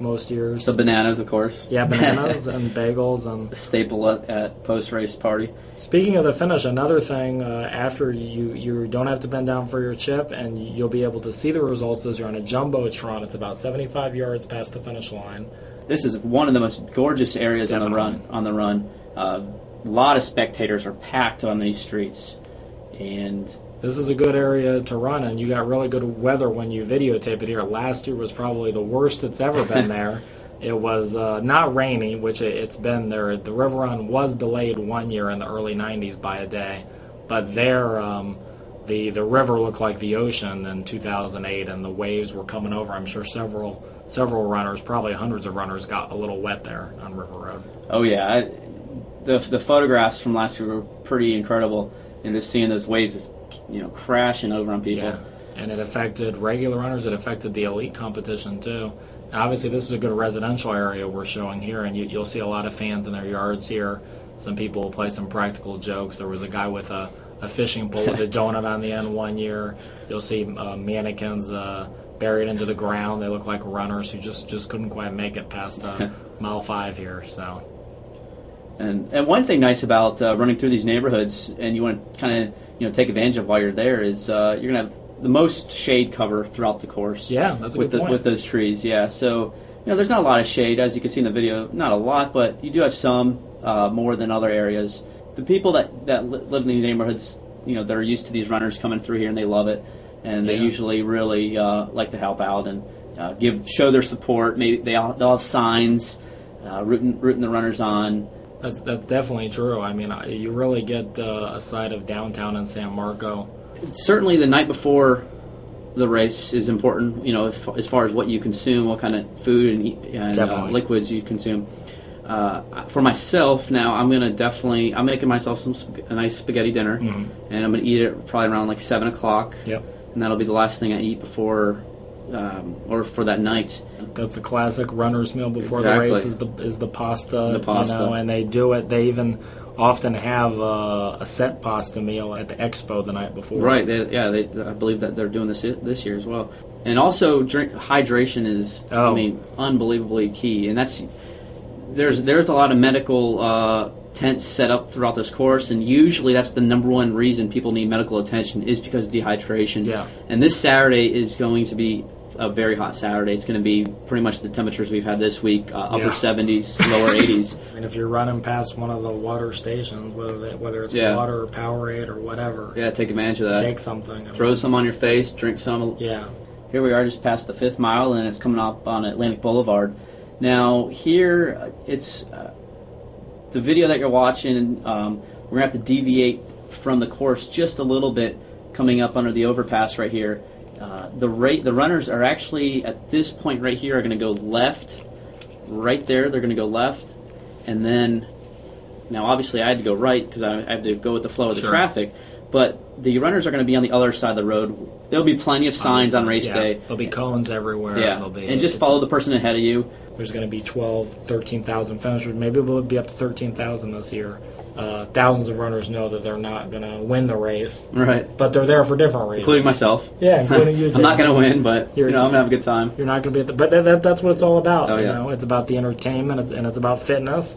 most years. The bananas, of course. Yeah, bananas and bagels. And the staple at post-race party. Speaking of the finish, another thing, after you don't have to bend down for your chip, and you'll be able to see the results as you're on a jumbotron. It's about 75 yards past the finish line. This is one of the most gorgeous areas Definitely. on the run. A lot of spectators are packed on these streets, and This is a good area to run, and you got really good weather when you videotape it here. Last year was probably the worst it's ever been there. It was not rainy, which it's been there. The river run was delayed one year in the early 90s by a day, but there the river looked like the ocean in 2008, and the waves were coming over. I'm sure several runners, probably hundreds of runners, got a little wet there on River Road. oh yeah, the photographs from last year were pretty incredible, and just seeing those waves just crashing over on people. Yeah, and it affected regular runners. It affected the elite competition too. Obviously, this is a good residential area we're showing here, and you'll see a lot of fans in their yards here. Some people will play some practical jokes. There was a guy with a fishing pole with a donut on the end one year. You'll see mannequins buried into the ground. They look like runners who just couldn't quite make it past mile 5 here. So. And one thing nice about running through these neighborhoods, and you want to kind of take advantage of while you're there, is you're going to have the most shade cover throughout the course. Yeah, that's a good point. With those trees, yeah. So there's not a lot of shade, as you can see in the video. Not a lot, but you do have some more than other areas. The people that live in these neighborhoods, they're used to these runners coming through here, and they love it, and they usually really like to help out and show their support. Maybe they'll have signs rooting the runners on. That's definitely true. I mean, you really get a sight of downtown in San Marco. Certainly, the night before the race is important. As far as what you consume, what kind of food and liquids you consume. For myself, now I'm making myself a nice spaghetti dinner, and I'm gonna eat it probably around like 7 o'clock. Yep. And that'll be the last thing I eat before. Or for that night. That's the classic runner's meal before Exactly. the race is the pasta. The pasta. And they do it. They even often have a set pasta meal at the expo the night before. Right. I believe that they're doing this year as well. And also, hydration is unbelievably key. And there's a lot of medical tents set up throughout this course, and usually that's the number one reason people need medical attention is because of dehydration. Yeah. And this Saturday is going to be a very hot Saturday. It's going to be pretty much the temperatures we've had this week, upper 70s, lower 80s. I mean, if you're running past one of the water stations, whether it's water or Powerade or whatever, take advantage of that. Take something. Throw some on your face, drink some. Yeah. Here we are just past the 5th mile, and it's coming up on Atlantic Boulevard. Now, here, it's the video that you're watching, we're going to have to deviate from the course just a little bit coming up under the overpass right here. The runners are actually, at this point right here, are going to go left. Right there, they're going to go left. And then, now obviously I had to go right because I have to go with the flow of the traffic. But the runners are going to be on the other side of the road. There'll be plenty of signs on race day. There'll be cones everywhere. Yeah, and just follow the person ahead of you. There's going to be 13,000 finishers. Maybe we'll be up to 13,000 this year. Thousands of runners know that they're not going to win the race. Right. But they're there for different reasons. Including myself. Yeah, including you. I'm not going to win, but I'm going to have a good time. You're not going to be at but that's what it's all about. Oh, yeah. It's about the entertainment, and it's about fitness.